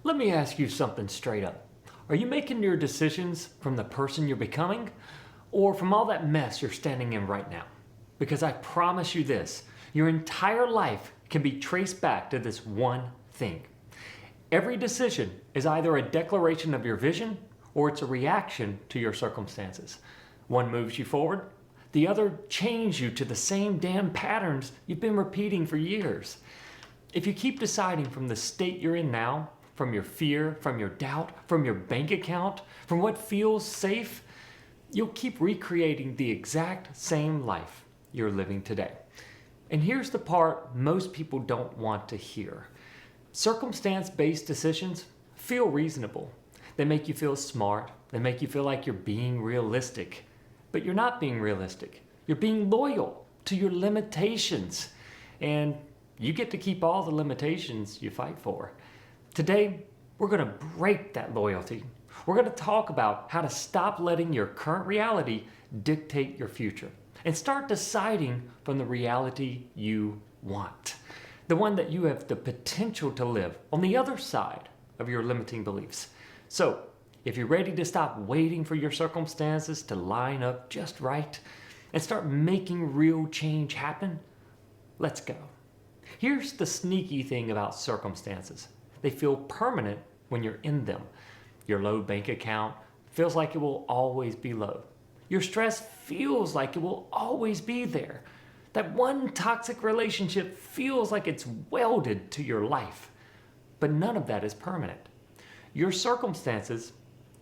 Let me ask you something straight up. Are you making your decisions from the person you're becoming or from all that mess you're standing in right now? Because I promise you this, your entire life can be traced back to this one thing. Every decision is either a declaration of your vision or it's a reaction to your circumstances. One moves you forward, the other chains you to the same damn patterns you've been repeating for years. If you keep deciding from the state you're in now, from your fear, from your doubt, from your bank account, from what feels safe, you'll keep recreating the exact same life you're living today. And here's the part most people don't want to hear. Circumstance-based decisions feel reasonable. They make you feel smart. They make you feel like you're being realistic. But you're not being realistic. You're being loyal to your limitations. And you get to keep all the limitations you fight for. Today, we're going to break that loyalty. We're going to talk about how to stop letting your current reality dictate your future and start deciding from the reality you want. The one that you have the potential to live on the other side of your limiting beliefs. So, if you're ready to stop waiting for your circumstances to line up just right and start making real change happen, let's go. Here's the sneaky thing about circumstances. They feel permanent when you're in them. Your low bank account feels like it will always be low. Your stress feels like it will always be there. That one toxic relationship feels like it's welded to your life. But none of that is permanent. Your circumstances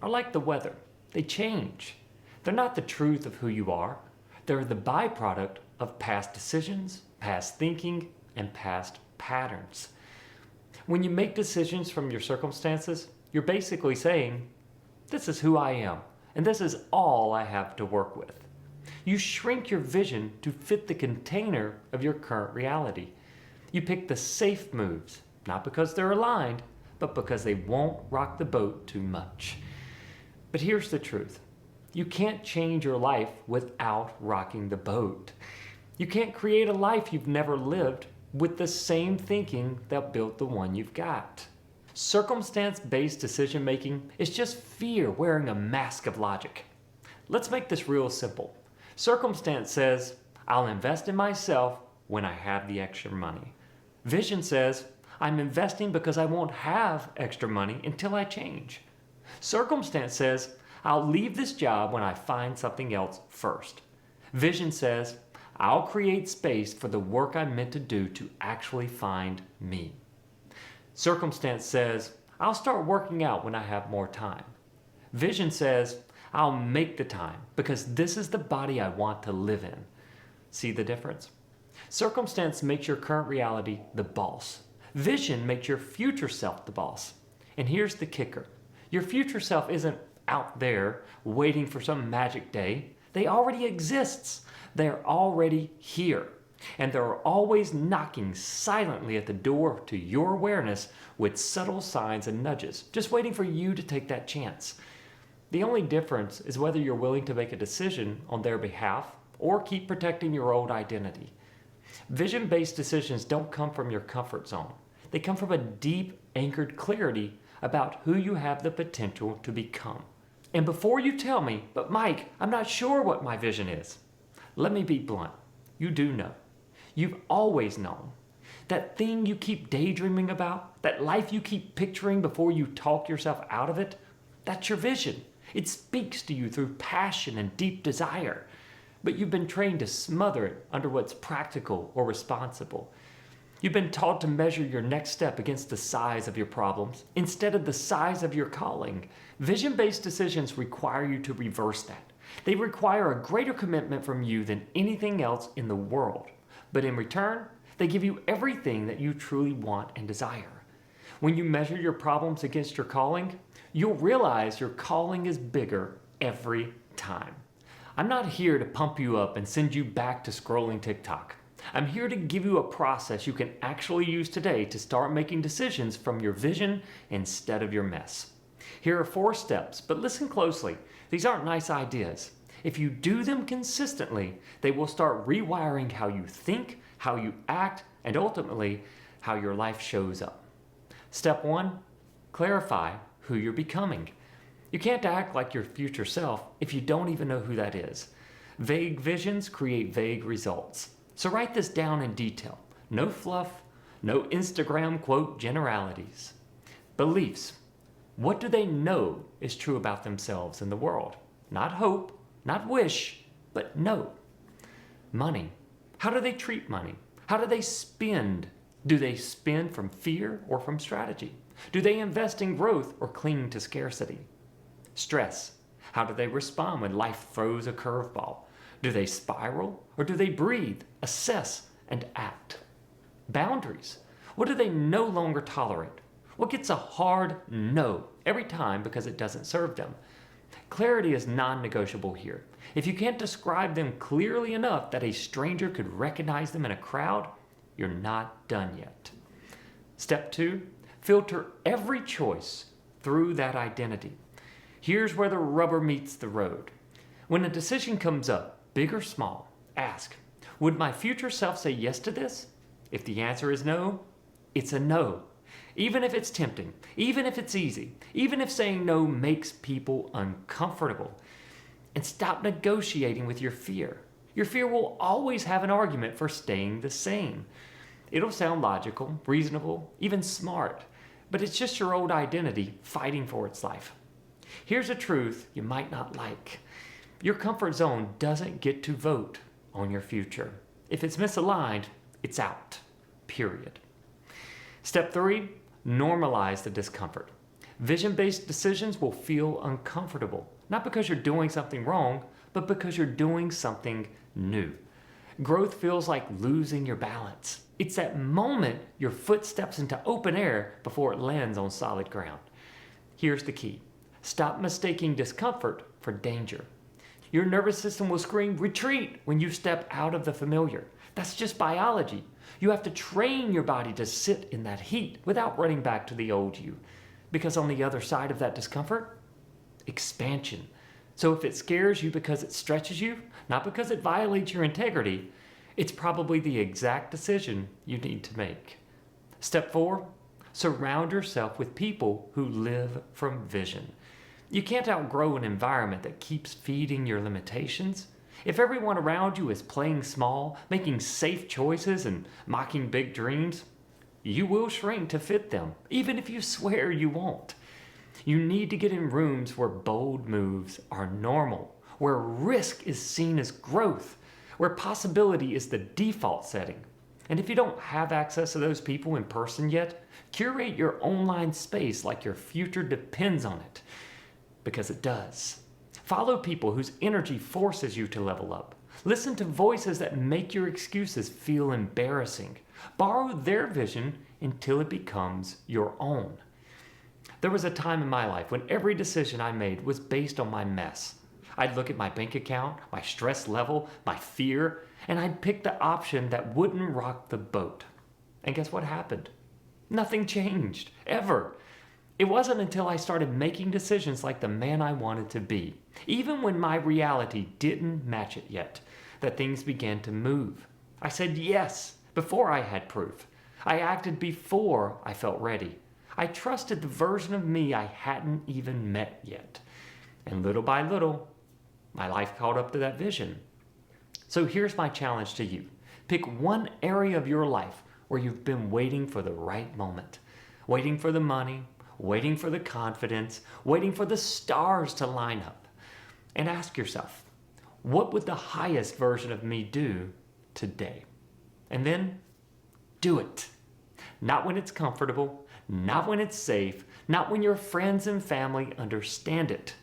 are like the weather. They change. They're not the truth of who you are. They're the byproduct of past decisions, past thinking, and past patterns. When you make decisions from your circumstances, you're basically saying, this is who I am, and this is all I have to work with. You shrink your vision to fit the container of your current reality. You pick the safe moves, not because they're aligned, but because they won't rock the boat too much. But here's the truth. You can't change your life without rocking the boat. You can't create a life you've never lived with the same thinking that built the one you've got. Circumstance-based decision-making is just fear wearing a mask of logic. Let's make this real simple. Circumstance says, I'll invest in myself when I have the extra money. Vision says, I'm investing because I won't have extra money until I change. Circumstance says, I'll leave this job when I find something else first. Vision says, I'll create space for the work I'm meant to do to actually find me. Circumstance says, I'll start working out when I have more time. Vision says, I'll make the time because this is the body I want to live in. See the difference? Circumstance makes your current reality the boss. Vision makes your future self the boss. And here's the kicker. Your future self isn't out there waiting for some magic day. They already exists. They're already here. And they're always knocking silently at the door to your awareness with subtle signs and nudges, just waiting for you to take that chance. The only difference is whether you're willing to make a decision on their behalf or keep protecting your old identity. Vision-based decisions don't come from your comfort zone. They come from a deep, anchored clarity about who you have the potential to become. And before you tell me, but Mike, I'm not sure what my vision is. Let me be blunt. You do know. You've always known. That thing you keep daydreaming about, that life you keep picturing before you talk yourself out of it, that's your vision. It speaks to you through passion and deep desire. But you've been trained to smother it under what's practical or responsible. You've been taught to measure your next step against the size of your problems instead of the size of your calling. Vision-based decisions require you to reverse that. They require a greater commitment from you than anything else in the world. But in return, they give you everything that you truly want and desire. When you measure your problems against your calling, you'll realize your calling is bigger every time. I'm not here to pump you up and send you back to scrolling TikTok. I'm here to give you a process you can actually use today to start making decisions from your vision instead of your mess. Here are 4 steps, but listen closely. These aren't nice ideas. If you do them consistently, they will start rewiring how you think, how you act, and ultimately, how your life shows up. Step 1, Clarify who you're becoming. You can't act like your future self if you don't even know who that is. Vague visions create vague results. So write this down in detail. No fluff, no Instagram quote generalities. Beliefs. What do they know is true about themselves and the world? Not hope, not wish, but know. Money. How do they treat money? How do they spend? Do they spend from fear or from strategy? Do they invest in growth or cling to scarcity? Stress. How do they respond when life throws a curveball? Do they spiral or do they breathe, assess, and act? Boundaries. What do they no longer tolerate? What gets a hard no every time because it doesn't serve them? Clarity is non-negotiable here. If you can't describe them clearly enough that a stranger could recognize them in a crowd, you're not done yet. Step 2, filter every choice through that identity. Here's where the rubber meets the road. When a decision comes up, big or small, ask, would my future self say yes to this? If the answer is no, it's a no. Even if it's tempting, even if it's easy, even if saying no makes people uncomfortable. And stop negotiating with your fear. Your fear will always have an argument for staying the same. It'll sound logical, reasonable, even smart, but it's just your old identity fighting for its life. Here's a truth you might not like. Your comfort zone doesn't get to vote on your future. If it's misaligned, it's out, period. Step 3, normalize the discomfort. Vision-based decisions will feel uncomfortable, not because you're doing something wrong, but because you're doing something new. Growth feels like losing your balance. It's that moment your foot steps into open air before it lands on solid ground. Here's the key. Stop mistaking discomfort for danger. Your nervous system will scream, retreat, when you step out of the familiar. That's just biology. You have to train your body to sit in that heat without running back to the old you. Because on the other side of that discomfort, expansion. So if it scares you because it stretches you, not because it violates your integrity, it's probably the exact decision you need to make. Step 4, surround yourself with people who live from vision. You can't outgrow an environment that keeps feeding your limitations. If everyone around you is playing small, making safe choices, and mocking big dreams, you will shrink to fit them, even if you swear you won't. You need to get in rooms where bold moves are normal, where risk is seen as growth, where possibility is the default setting. And if you don't have access to those people in person yet, curate your online space like your future depends on it, because it does. Follow people whose energy forces you to level up. Listen to voices that make your excuses feel embarrassing. Borrow their vision until it becomes your own. There was a time in my life when every decision I made was based on my mess. I'd look at my bank account, my stress level, my fear, and I'd pick the option that wouldn't rock the boat. And guess what happened? Nothing changed, ever. It wasn't until I started making decisions like the man I wanted to be, even when my reality didn't match it yet, that things began to move. I said yes before I had proof. I acted before I felt ready. I trusted the version of me I hadn't even met yet. And little by little, my life caught up to that vision. So here's my challenge to you. Pick one area of your life where you've been waiting for the right moment, waiting for the money, waiting for the confidence, waiting for the stars to line up. And ask yourself, what would the highest version of me do today? And then do it. Not when it's comfortable, not when it's safe, not when your friends and family understand it.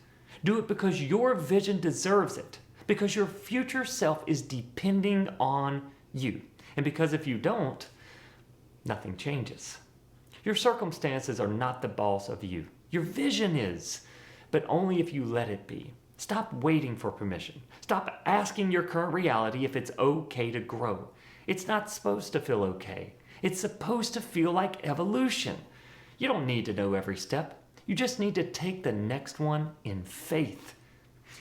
Do it because your vision deserves it, because your future self is depending on you. And because if you don't, nothing changes. Your circumstances are not the boss of you. Your vision is, but only if you let it be. Stop waiting for permission. Stop asking your current reality if it's okay to grow. It's not supposed to feel okay. It's supposed to feel like evolution. You don't need to know every step. You just need to take the next one in faith.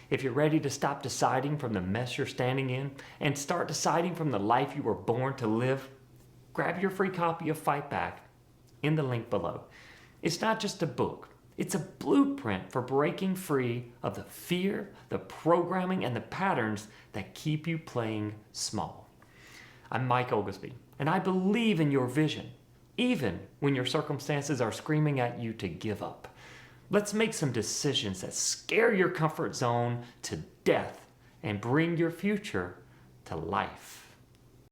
If you're ready to stop deciding from the mess you're standing in and start deciding from the life you were born to live, grab your free copy of Fight Back in the link below. It's not just a book. It's a blueprint for breaking free of the fear, the programming, and the patterns that keep you playing small. I'm Mike Oglesbee, and I believe in your vision, even when your circumstances are screaming at you to give up. Let's make some decisions that scare your comfort zone to death and bring your future to life.